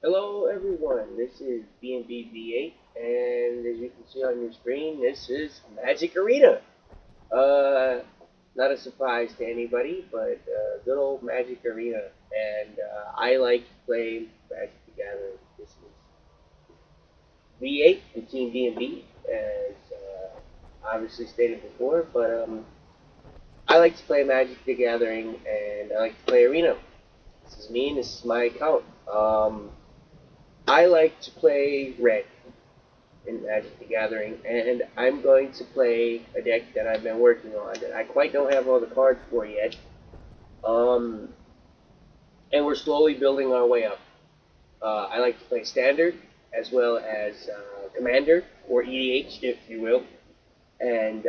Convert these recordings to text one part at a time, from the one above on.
Hello everyone, this is B&B V8, and as you can see on your screen, this is Magic Arena. Uh, Not a surprise to anybody, but good old Magic Arena, and I like to play Magic the Gathering. This is V8 from Team B&B, as obviously stated before, but I like to play Magic the Gathering, and I like to play Arena. This is me, and this is my account. I like to play Red in Magic the Gathering, and I'm going to play a deck that I've been working on that I quite don't have all the cards for yet. Um, and we're slowly building our way up. I like to play Standard as well as Commander, or EDH, if you will. And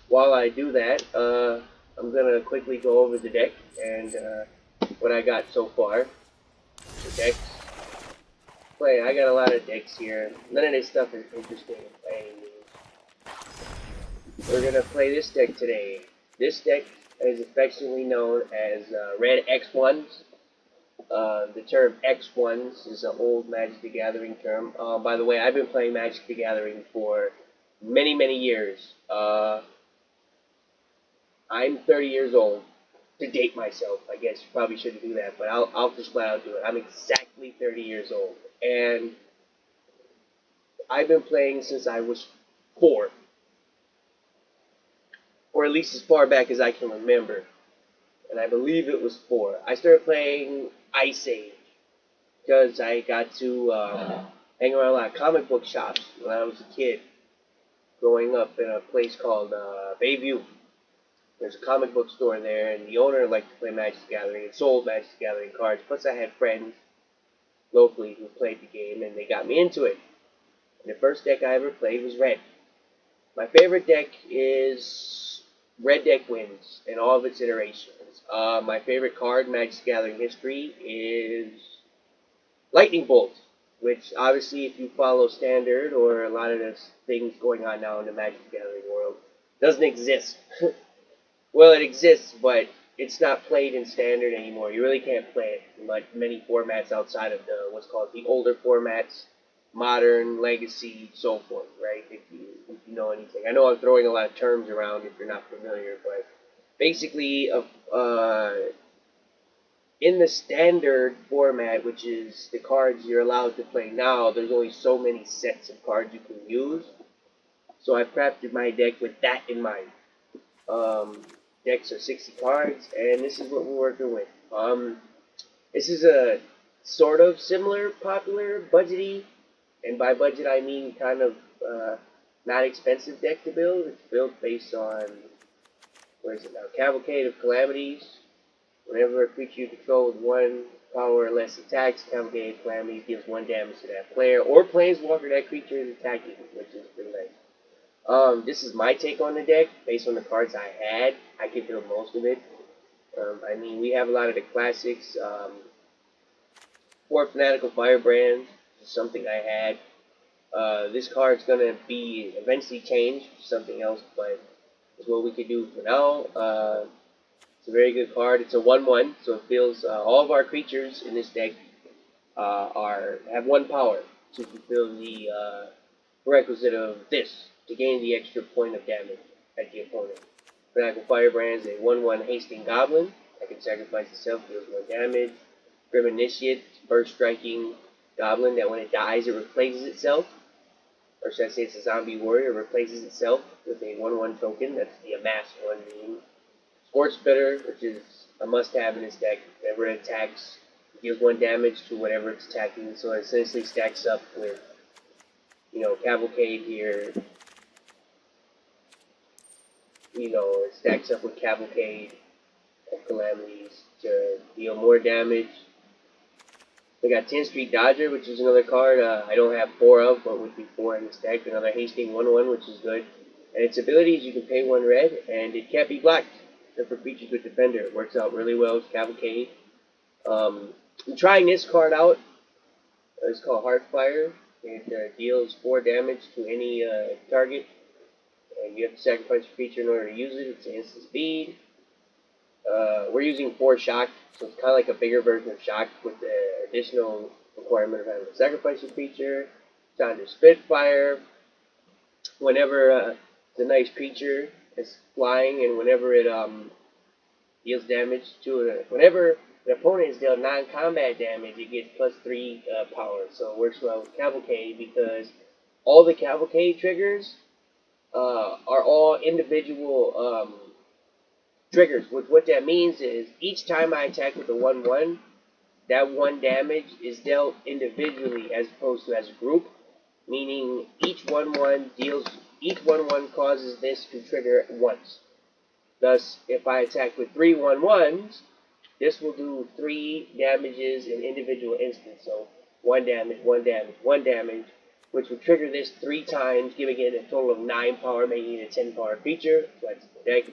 while I do that, I'm going to quickly go over the deck and what I got so far. The decks. I got a lot of decks here. None of this stuff is interesting by any means. We're going to play this deck today. This deck is affectionately known as Red X1s. The term X1s is an old Magic the Gathering term. By the way, I've been playing Magic the Gathering for many, many years. I'm 30 years old. To date myself, I guess you probably shouldn't do that, but I'll just flat out do it. I'm exactly 30 years old. And I've been playing since I was 4, or at least as far back as I can remember. And I believe it was 4. I started playing Ice Age because I got to hang around a lot of comic book shops when I was a kid, growing up in a place called Bayview. There's a comic book store there, and the owner liked to play Magic the Gathering and sold Magic the Gathering cards. Plus, I had friends locally who played the game, and they got me into it. And the first deck I ever played was Red. My favorite deck is Red Deck Wins in all of its iterations. My favorite card in Magic the Gathering history is Lightning Bolt, which obviously, if you follow Standard or a lot of the things going on now in the Magic the Gathering world, doesn't exist. Well, it exists, but it's not played in Standard anymore. You really can't play it in many formats outside of the what's called the older formats, Modern, Legacy, so forth. Right? If you know anything, I know I'm throwing a lot of terms around if you're not familiar, but basically, in the standard format, which is the cards you're allowed to play now, there's only so many sets of cards you can use. So I crafted my deck with that in mind. Um, Decks are 60 cards, and this is what we're working with. This is a sort of similar, popular, budgety, and by budget I mean kind of not expensive deck to build. It's built based on, where is it now? Cavalcade of Calamities. Whenever a creature you control with 1 power or less attacks, Cavalcade of Calamities deals 1 damage to that player or planeswalker that creature is attacking, which is pretty nice. This is my take on the deck based on the cards I had. I can build most of it. I mean, we have a lot of the classics. 4 Fanatical Firebrands is something I had. This card's gonna be eventually changed to something else, but it's what we could do for now. It's a very good card. It's a 1/1, so it feels all of our creatures in this deck have 1 power to fulfill the prerequisite of this to gain the extra point of damage at the opponent. Fanatical Firebrand is a 1/1 hasting goblin that can sacrifice itself, deals 1 damage. Grim Initiate, burst striking goblin that when it dies it replaces itself. Or should I say it's a zombie warrior, replaces itself with a 1/1 token. That's the amass one being. Scorch Spitter, which is a must have in this deck. Whenever it attacks, it deals 1 damage to whatever it's attacking. So it essentially stacks up with, Cavalcade here. It stacks up with Cavalcade of Calamities to deal more damage. We got 10th Street Dodger, which is another card I don't have 4 of, but would be 4 in this deck. Another Hasting 1/1, which is good. And its abilities, you can pay 1 red, and it can't be blocked. Except for creatures with Defender. It works out really well with Cavalcade. I'm trying this card out. It's called Heartfire. It deals 4 damage to any target. And you have to sacrifice a creature in order to use it. It's instant speed. We're using 4 shock, so it's kind of like a bigger version of shock with the additional requirement of having a sacrifice creature. Chandra Spitfire. Whenever it's a nice creature, it's flying, and whenever it deals damage to it, whenever the opponent is dealt non-combat damage, it gets +3 power. So it works well with Cavalcade because all the Cavalcade triggers are all individual triggers. What that means is each time I attack with a 1/1, that 1 damage is dealt individually as opposed to as a group. Meaning each 1/1 causes this to trigger once. Thus, if I attack with 3 1/1s, this will do 3 damages in individual instance. So 1 damage, 1 damage, 1 damage, which will trigger this 3 times, giving it a total of 9 power, making it a 10 power creature. So that's the deck.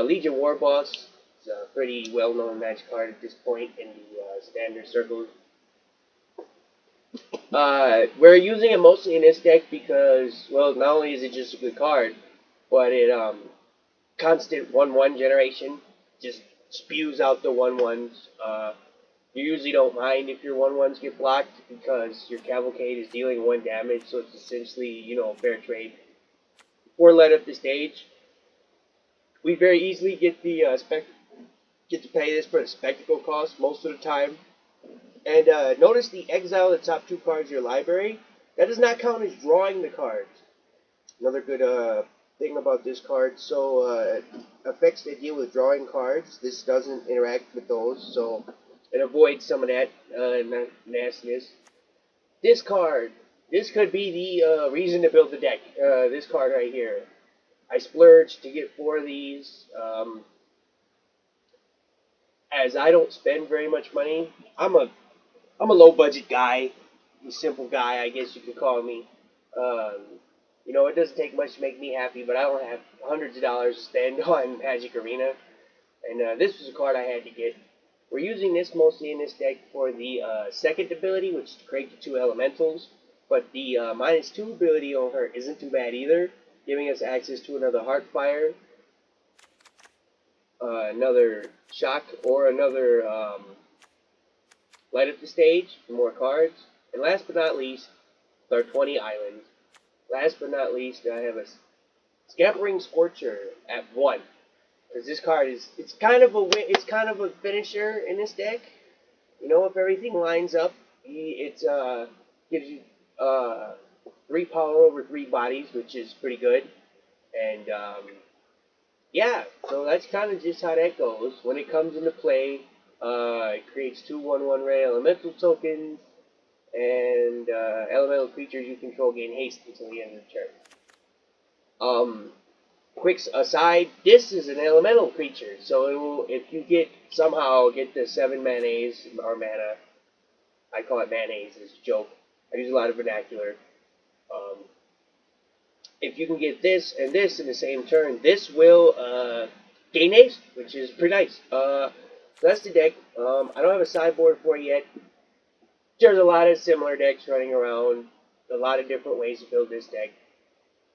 Legion Warboss is a pretty well-known match card at this point in the standard circles. We're using it mostly in this deck because, well, not only is it just a good card, but it constant 1/1 generation just spews out the 1/1s. You usually don't mind if your 1/1s get blocked because your Cavalcade is dealing 1 damage, so it's essentially, a fair trade. Before let up the stage, we very easily get the get to pay this for the spectacle cost most of the time. And notice the exile the top 2 cards of your library. That does not count as drawing the cards. Another good thing about this card, so effects that deal with drawing cards, this doesn't interact with those, so it avoids some of that nastiness. This card, this could be the reason to build the deck. This card right here. I splurged to get 4 of these. As I don't spend very much money, I'm a low budget guy, a simple guy, I guess you could call me. It doesn't take much to make me happy, but I don't have hundreds of dollars to spend on Magic Arena. And this was a card I had to get. We're using this mostly in this deck for the second ability, which is to create the 2 elementals. But the -2 ability on her isn't too bad either, giving us access to another Heartfire, another Shock, or another Light Up the Stage for more cards. And last but not least, our 20 islands. Last but not least, I have a Scampering Scorcher at 1. Because this card it's kind of a finisher in this deck. If everything lines up, it gives you 3 power over 3 bodies, which is pretty good. And yeah, so that's kind of just how that goes. When it comes into play, it creates 2 1/1 red elemental tokens, and elemental creatures you control gain haste until the end of the turn. Quick aside, this is an elemental creature, so if you somehow get the 7 mayonnaise or mana, I call it mayonnaise as a joke. I use a lot of vernacular. If you can get this and this in the same turn, this will gain haste, which is pretty nice. So that's the deck. I don't have a sideboard for it yet. There's a lot of similar decks running around, a lot of different ways to build this deck.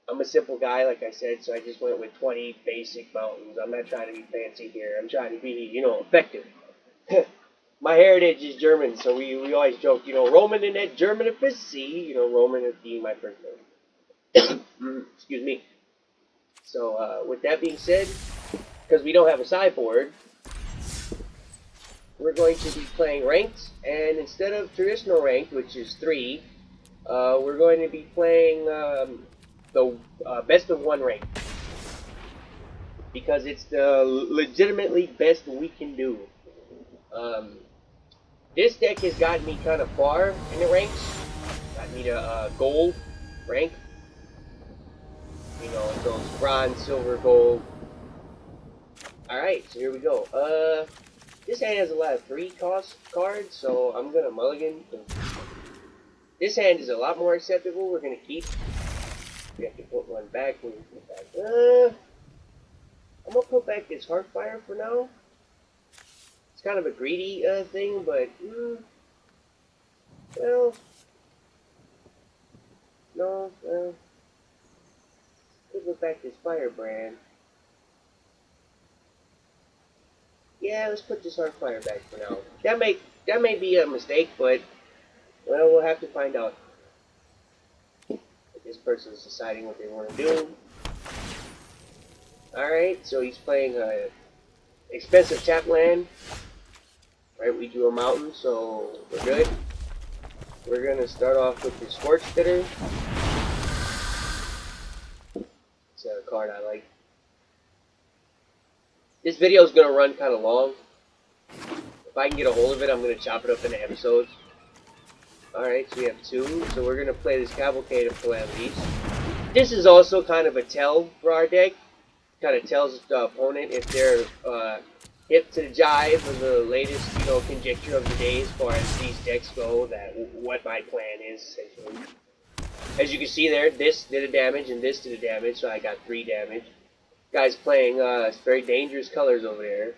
I'm a simple guy, like I said, so I just went with 20 basic mountains. I'm not trying to be fancy here. I'm trying to be, effective. My heritage is German, so we always joke, Roman in that German efficiency, Roman is being my first name. Excuse me. So, with that being said, because we don't have a sideboard, we're going to be playing ranked, and instead of traditional ranked, which is 3, we're going to be playing the best of 1 rank, because it's the legitimately best we can do. This deck has gotten me kind of far in the ranks. Got me to gold rank. It goes bronze, silver, gold. Alright, so here we go. This hand has a lot of 3 cost cards, so I'm gonna mulligan. This hand is a lot more acceptable. We're gonna keep. We have to put 1 back. When we put back. I'm gonna put back this Heartfire for now. It's kind of a greedy thing, but well, no. Could put back this Firebrand. Yeah, let's put this Heartfire back for now. That may be a mistake, but well, we'll have to find out. This person's deciding what they want to do. Alright, so he's playing a expensive tap land. Right, we drew a mountain, so we're good. We're gonna start off with the Scorch Bitter. It's a card I like. This video is gonna run kind of long. If I can get a hold of it, I'm gonna chop it up into episodes. Alright, so we have 2. So we're gonna play this Cavalcade of Calamities. This is also kind of a tell for our deck. Kind of tells the opponent if they're hip to the jive of the latest, conjecture of the day as far as these decks go, that what my plan is, essentially. As you can see there, this did a damage and this did a damage, so I got 3 damage. Guy's playing very dangerous colors over there.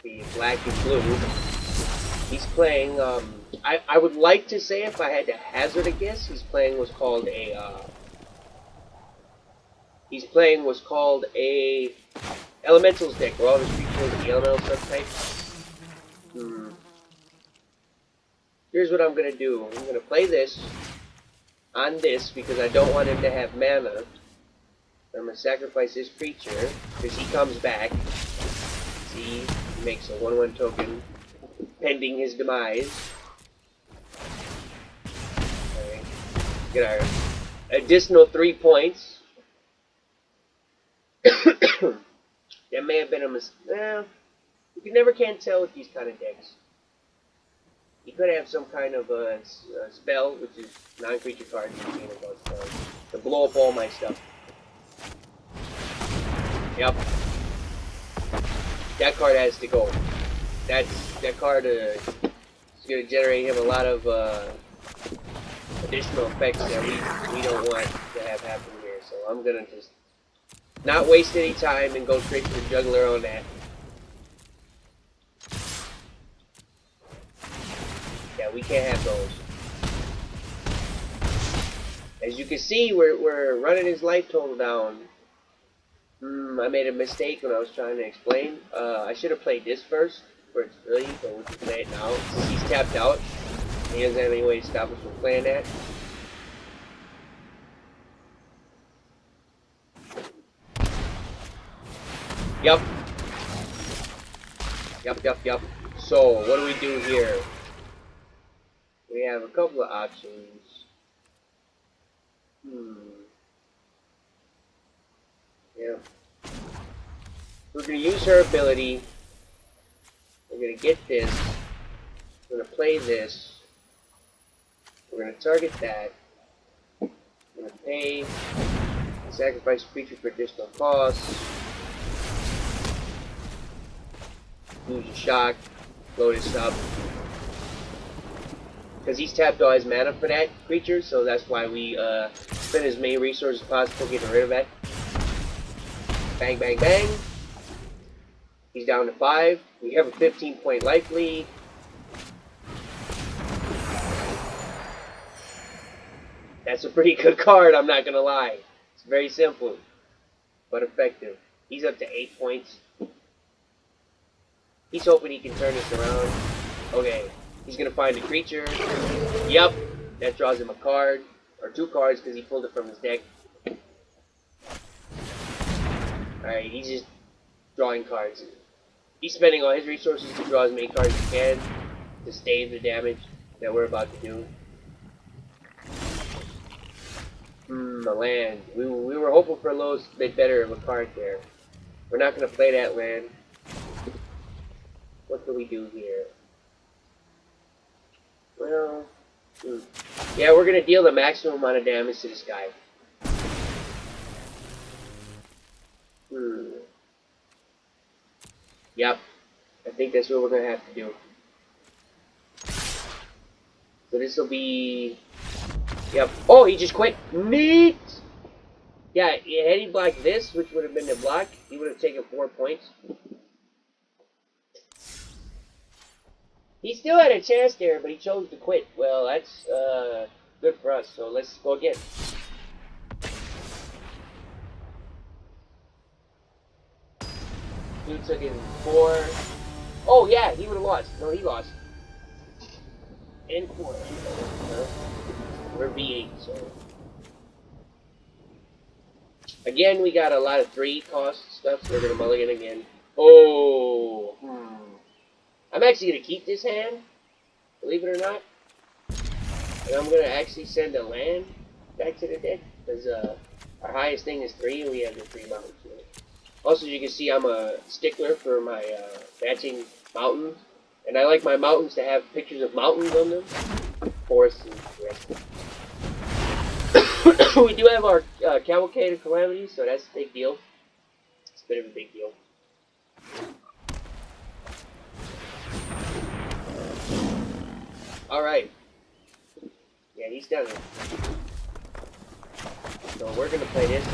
The black and blue. He's playing, I would like to say, if I had to hazard a guess, he's playing what's called a Elementals deck, where all his creatures are the elemental subtype. Here's what I'm gonna do. I'm gonna play this on this because I don't want him to have mana. I'm gonna sacrifice this creature because he comes back. See, he makes a 1/1 token pending his demise. Okay. Get our additional 3 points. That may have been a mistake. Well, you never can tell with these kind of decks. You could have some kind of a spell, which is non-creature cards, to blow up all my stuff. Yep. That card has to go. That card is going to generate him a lot of additional effects that we don't want to have happen here. So I'm going to just not waste any time and go straight to the juggler on that. Yeah, we can't have those. As you can see, we're running his life total down. I made a mistake when I was trying to explain. I should have played this first, for it's really, but we can play it now. Since he's tapped out, he doesn't have any way to stop us from playing that. Yup. Yup. So, what do we do here? We have a couple of options. Yeah. We're going to use her ability. We're going to get this. We're going to play this. We're going to target that. We're going to pay. Sacrifice creature for additional costs. Use a shock. Load this up. Because he's tapped all his mana for that creature, so that's why we spend as many resources as possible getting rid of that. Bang, bang, bang. He's down to 5. We have a 15-point life lead. That's a pretty good card, I'm not going to lie. It's very simple, but effective. He's up to 8 points. He's hoping he can turn this around. Okay, he's going to find a creature. Yep, that draws him a card. Or 2 cards because he pulled it from his deck. Alright, he's just drawing cards. He's spending all his resources to draw as many cards as he can to stave the damage that we're about to do. The land. We were hoping for a little bit better of a card there. We're not going to play that land. What do we do here? Well, yeah, we're going to deal the maximum amount of damage to this guy. Yep. I think that's what we're going to have to do. So this will be... Yep. Oh, he just quit. Neat! Yeah, had he blocked this, which would have been the block, he would have taken 4 points. He still had a chance there, but he chose to quit. Well, that's good for us, so let's go again. Dude took in 4. Oh yeah, he would have lost. No, he lost. And 4. We're V8, so. Again, we got a lot of 3 cost stuff, so we're gonna mulligan again. Oh. I'm actually gonna keep this hand, believe it or not. And I'm gonna actually send a land back to the deck, because our highest thing is 3, and we have the 3 mountains. Also, as you can see, I'm a stickler for my matching mountains, and I like my mountains to have pictures of mountains on them, forests and the rest. We do have our Cavalcade of Calamity, so that's a big deal. It's a bit of a big deal. Alright. Yeah, he's done it. So we're gonna play this.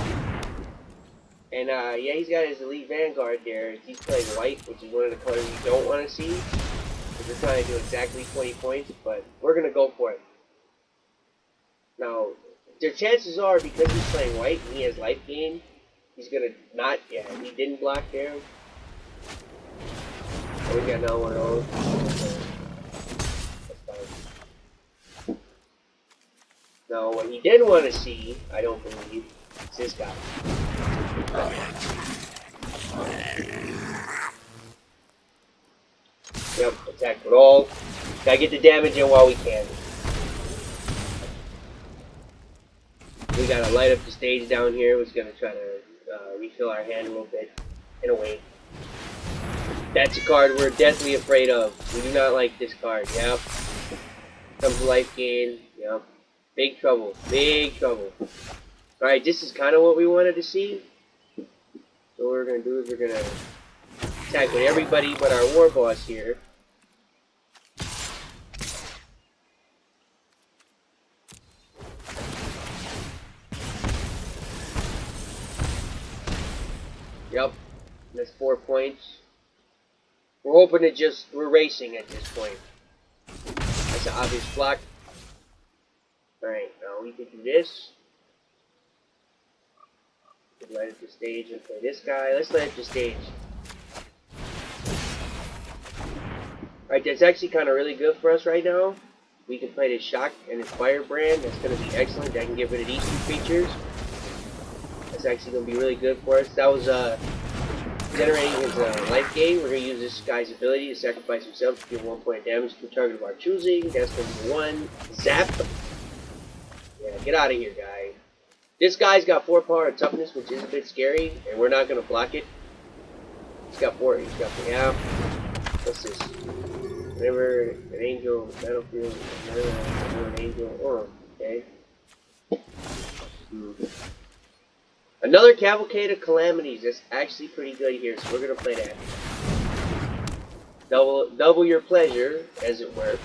And yeah, he's got his Elite Vanguard there. He's playing white, which is one of the colors you don't want to see. Because we're trying to do exactly 20 points, but we're gonna go for it. Now, the chances are, because he's playing white and he has life gain, he's gonna not, yeah, he didn't block there. Oh, we got another one of those. That's fine. Now, what he didn't want to see, I don't believe, is this guy. Yep, attack with all. Gotta get the damage in while we can. We gotta light up the stage down here. We're gonna try to refill our hand a little bit. In a way. That's a card we're deathly afraid of. We do not like this card. Yep. Comes to life gain. Yep. Big trouble. Big trouble. Alright, this is kind of what we wanted to see. So what we're gonna do is we're gonna attack with everybody but our war boss here. Yep, that's 4 points. We're hoping to just, we're racing at this point. That's an obvious block. Alright, now we can do this. We can light up the stage and play this guy. Let's light up the stage. Alright, that's actually kind of really good for us right now. We can play this Shock and this Firebrand. That's going to be excellent. That can get rid of these 2 features. That's actually going to be really good for us. That was generating his life gain. We're going to use this guy's ability to sacrifice himself to deal 1 point of damage to a target of our choosing. That's going to be 1. Zap. Yeah, get out of here, guy. This guy's got 4 power and toughness, which is a bit scary, and we're not going to block it. He's got 4. He's got 4. Yeah. What's this? Whenever an angel battlefield, whenever an angel. Oh, okay. Another Cavalcade of Calamities. That's actually pretty good here, so we're gonna play that. Double your pleasure, as it were.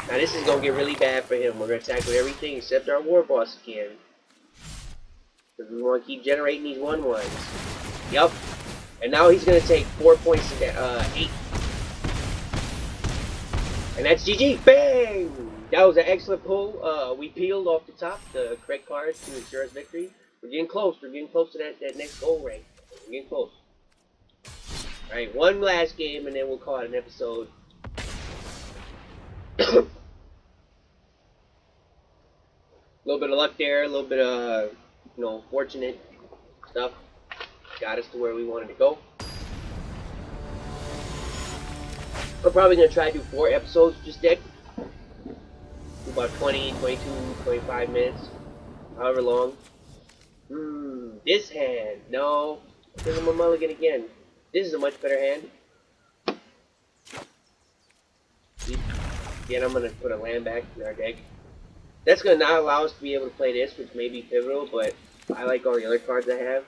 Now this is gonna get really bad for him. We're gonna attack with everything except our war boss again. Because we want to keep generating these 1/1s. Yup. And now he's gonna take 4 points to 8. And that's GG. Bang! That was an excellent pull. We peeled off the top the correct cards to ensure us victory. We're getting close. We're getting close to that next goal rank. We're getting close. Alright, one last game and then we'll call it an episode. A little bit of luck there, a little bit of, you know, fortunate stuff. Got us to where we wanted to go. We're probably going to try to do 4 episodes just deck. About 20, 22, 25 minutes. However long. This hand. No. Because I'm a mulligan again. This is a much better hand. Again, I'm going to put a land back in our deck. That's going to not allow us to be able to play this, which may be pivotal, but I like all the other cards I have.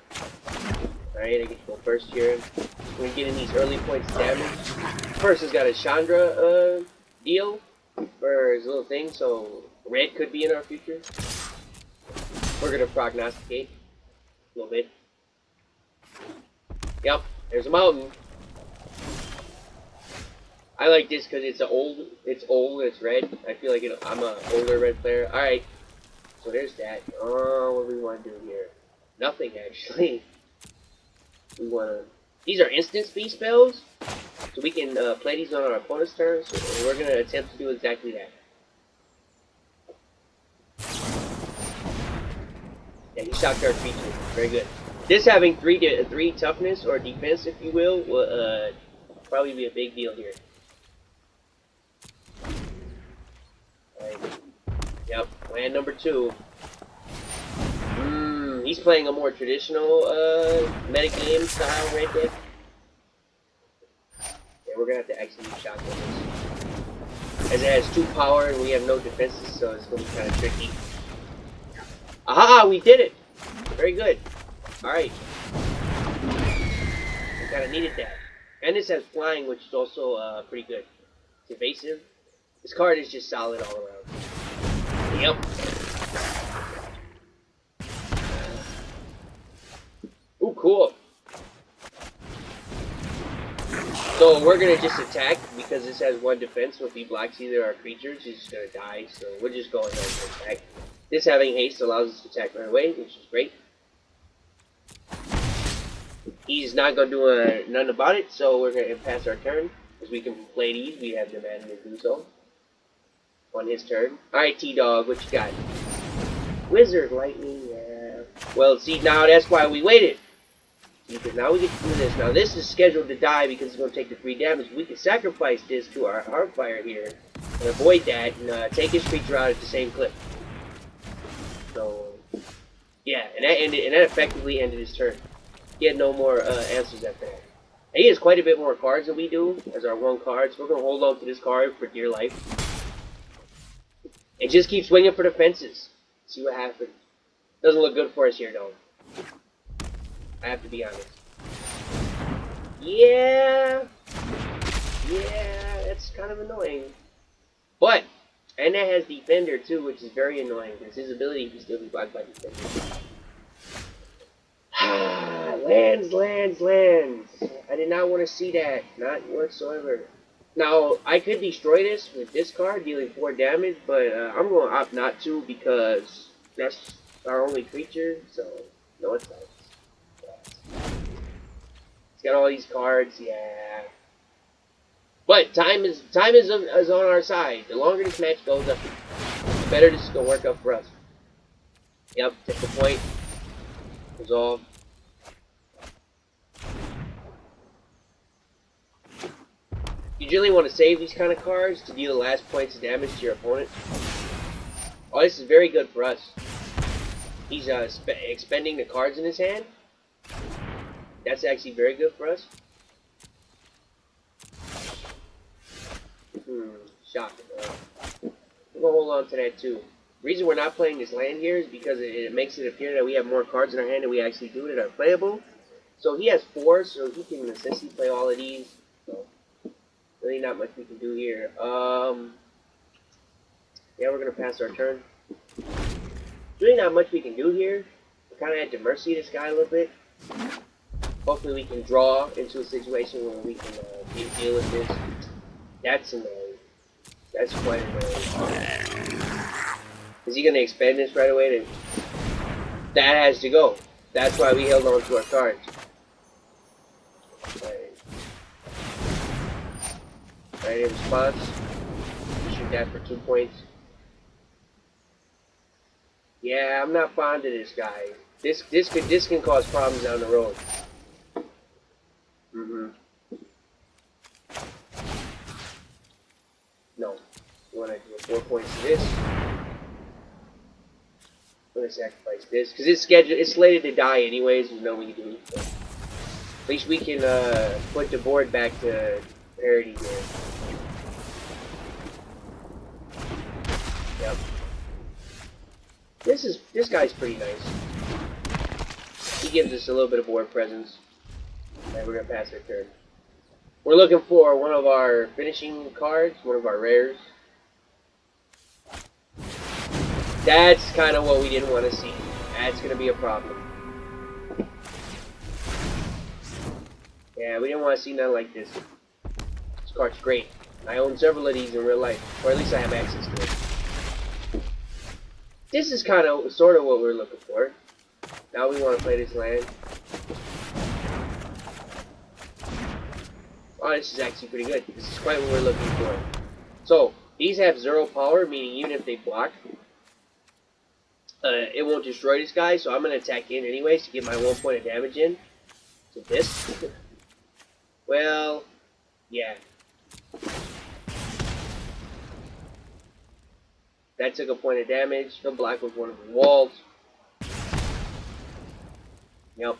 Alright, I get to go first here. We're getting these early points of damage. First has got a Chandra deal for his little thing, so red could be in our future. We're gonna prognosticate a little bit. Yep, there's a mountain. I like this because it's old, it's red. I feel like I'm an older red player. Alright, so there's that. Oh, what do we want to do here? Nothing, actually. We wanna. These are instant speed spells, so we can play these on our opponent's turn. So we're gonna attempt to do exactly that. Yeah, he shocked our creature. Very good. This having three toughness or defense, if you will probably be a big deal here. Right. Yep, land number 2. He's playing a more traditional metagame style right there. Yeah, we're gonna have to actually shotgun this. As it has 2 power and we have no defenses, so it's gonna be kind of tricky. Aha! We did it! Very good. Alright. We kinda needed that. And this has flying, which is also pretty good. It's evasive. This card is just solid all around. Yep. Ooh, cool. So we're gonna just attack because this has 1 defense, so if he blocks either our creatures, he's just gonna die. So we're just going ahead and attack. This having haste allows us to attack right away, which is great. He's not gonna do nothing about it, so we're gonna pass our turn. Because we can play these, we have the mana to do so. On his turn. Alright, T-Dog, what you got? Wizard Lightning, yeah. Well, see, now that's why we waited. Because now we get to do this. Now this is scheduled to die because it's going to take the 3 damage. We can sacrifice this to our Heartfire here and avoid that and take his creature out at the same clip. So, yeah, and that effectively ended his turn. He had no more answers after that. And he has quite a bit more cards than we do as our 1 card, so we're going to hold on to this card for dear life. And just keep swinging for the fences. See what happens. Doesn't look good for us here, though. I have to be honest. Yeah, that's kind of annoying. But, and that has Defender too, which is very annoying because his ability can still be blocked by Defender. Lands. I did not want to see that, not whatsoever. Now, I could destroy this with this card, dealing 4 damage, but I'm going to opt not to because that's our only creature, so no it's not. He's got all these cards, yeah. But time is on our side. The longer this match goes up, the better this is gonna work out for us. Yep, take the point. Resolve. You generally want to save these kind of cards to deal the last points of damage to your opponent. Oh, this is very good for us. He's expending the cards in his hand. That's actually very good for us. Shock. We're gonna hold on to that too. The reason we're not playing this land here is because it makes it appear that we have more cards in our hand than we actually do that are playable. So he has 4, so he can essentially play all of these. So really not much we can do here. Yeah, we're gonna pass our turn. Really not much we can do here. We're kind of at the mercy of this guy a little bit. Hopefully we can draw into a situation where we can deal with this. That's annoying. That's quite annoying. Is he going to expend this right away? Then that has to go. That's why we held on to our cards. Right in response. Shoot that for 2 points. Yeah, I'm not fond of this guy. This can cause problems down the road. No. You want to do 4 points to this. I'm going to sacrifice this. Because it's slated to die anyways. There's no we can do. So. At least we can put the board back to parity here. Yep. This guy's pretty nice. He gives us a little bit of board presence. And we're going to pass our turn. We're looking for one of our finishing cards, one of our rares. That's kind of what we didn't want to see. That's going to be a problem. Yeah, we didn't want to see nothing like this. This card's great. I own several of these in real life, or at least I have access to it. This is sort of what we're looking for. Now we want to play this land. Oh, this is actually pretty good. This is quite what we're looking for. So, these have 0 power, meaning even if they block, it won't destroy this guy, so I'm going to attack in anyways to get my 1 point of damage in. So this. Well, yeah. That took a point of damage. He'll block with one of the walls. Yep.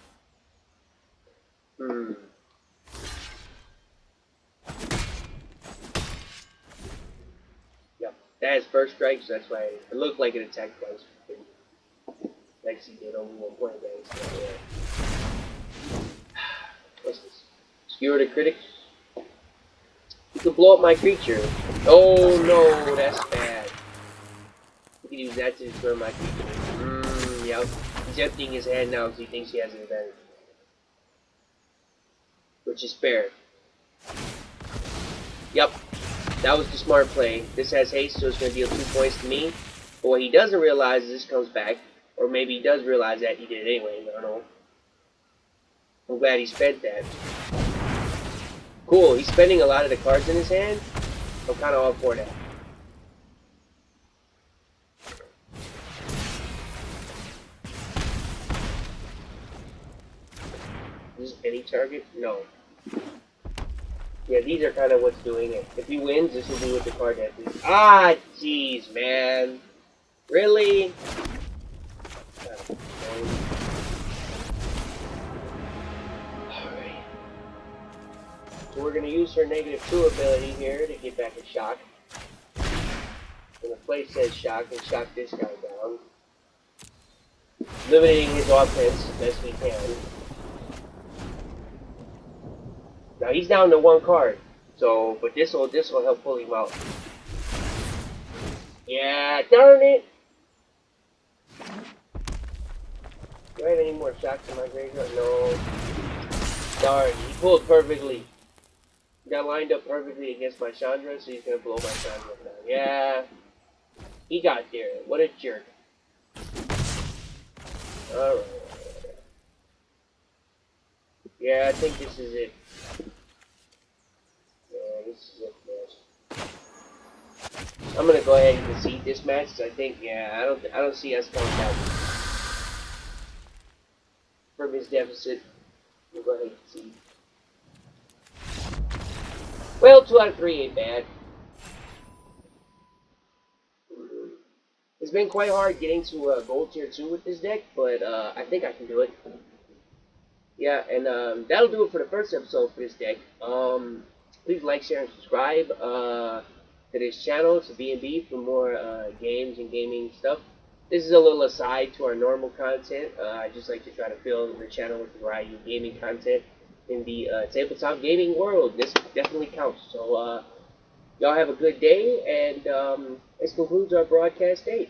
Yep. That is first strike, so that's why it looked like it attacked twice. Actually did only 1 point of damage. So, yeah. What's this? Skewer the critic. You can blow up my creature. Oh no, that's bad. You can use that to destroy my creature. Yep. He's emptying his hand now because he thinks he has an advantage. Which is fair. Yep. That was the smart play. This has haste, so it's going to deal 2 points to me. But what he doesn't realize is this comes back. Or maybe he does realize that he did it anyway. I don't know. I'm glad he spent that. Cool. He's spending a lot of the cards in his hand. I'm kind of all for that. Is any target? No. Yeah, these are kind of what's doing it. If he wins, this will be with the card that is. Ah, jeez, man. Really? Alright. So we're going to use her -2 ability here to get back a shock. And the play says shock, and shock this guy down. Limiting his offense as best we can. Now he's down to 1 card, so but this will help pull him out. Yeah, darn it! Do I have any more shocks in my graveyard? No. Darn, he pulled perfectly. He got lined up perfectly against my Chandra, so he's gonna blow my Chandra now. Yeah, he got there. What a jerk. All right. Yeah, I think this is it. I'm gonna go ahead and concede this match. So I think, yeah, I don't see us coming back from his deficit. We'll go ahead and concede. Well, 2 out of 3 ain't bad. It's been quite hard getting to gold tier 2 with this deck, but I think I can do it. Yeah, and that'll do it for the first episode for this deck. Please like, share, and subscribe to this channel, to B&B, for more games and gaming stuff. This is a little aside to our normal content. I just like to try to fill the channel with a variety of gaming content in the tabletop gaming world. This definitely counts. So y'all have a good day, and this concludes our broadcast day.